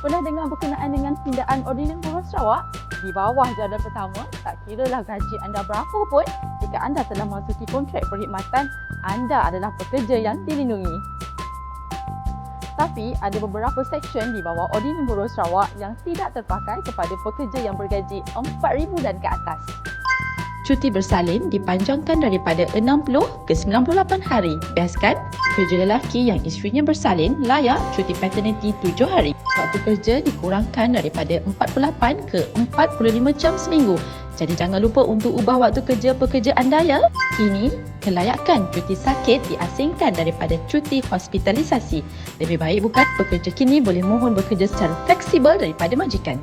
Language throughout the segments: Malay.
Pernah dengar berkenaan dengan pindaan Ordinan Buruh Sarawak? Di bawah jadual pertama, tak kiralah gaji anda berapa pun, jika anda telah memasuki kontrak perkhidmatan, anda adalah pekerja yang dilindungi. Tapi ada beberapa seksyen di bawah Ordinan Buruh Sarawak yang tidak terpakai kepada pekerja yang bergaji RM4,000 dan ke atas. Cuti bersalin dipanjangkan daripada 60 ke 98 hari. Best kan? Pekerja lelaki yang isterinya bersalin layak cuti paternity 7 hari. Waktu kerja dikurangkan daripada 48 ke 45 jam seminggu. Jadi jangan lupa untuk ubah waktu kerja pekerja anda ya. Kini, kelayakan cuti sakit diasingkan daripada cuti hospitalisasi. Lebih baik bukan? Pekerja kini boleh mohon bekerja secara fleksibel daripada majikan.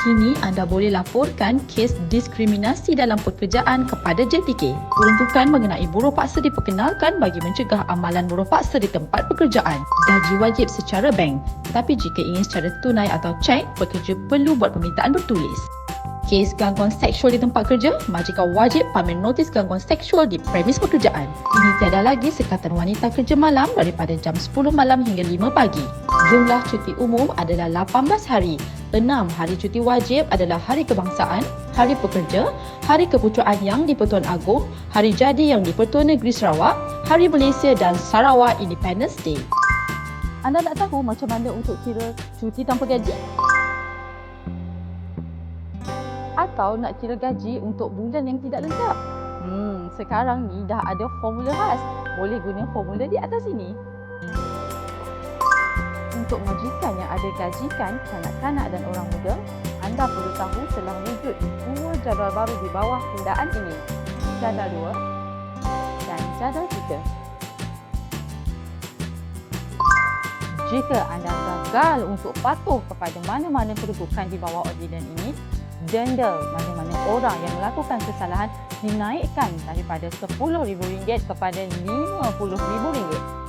Kini anda boleh laporkan kes diskriminasi dalam pekerjaan kepada JTK. Peruntukan mengenai buruh paksa diperkenalkan bagi mencegah amalan buruh paksa di tempat pekerjaan. Gaji wajib secara bank. Tetapi jika ingin secara tunai atau cek, pekerja perlu buat permintaan bertulis. Kes gangguan seksual di tempat kerja, majikan wajib pamer notis gangguan seksual di premis pekerjaan. Ini tiada lagi sekatan wanita kerja malam daripada jam 10 malam hingga 5 pagi. Jumlah cuti umum adalah 18 hari. 6 hari cuti wajib adalah Hari Kebangsaan, Hari Pekerja, Hari Keputuan Yang di Pertuan Agong, Hari Jadi Yang di Pertuan Negeri Sarawak, Hari Malaysia dan Sarawak Independence Day. Anda nak tahu macam mana untuk kira cuti tanpa gaji? Atau nak kira gaji untuk bulan yang tidak lengkap? Sekarang ni dah ada formula khas. Boleh guna formula di atas ini. Untuk majikan yang ada gajikan kanak-kanak dan orang muda, anda perlu tahu telah wujud 2 jadual baru di bawah pindaan ini. Jadual 2 dan jadual 3. Jika anda gagal untuk patuh kepada mana-mana kedudukan di bawah ordinan ini, denda mana-mana orang yang melakukan kesalahan dinaikkan daripada RM10,000 kepada RM50,000.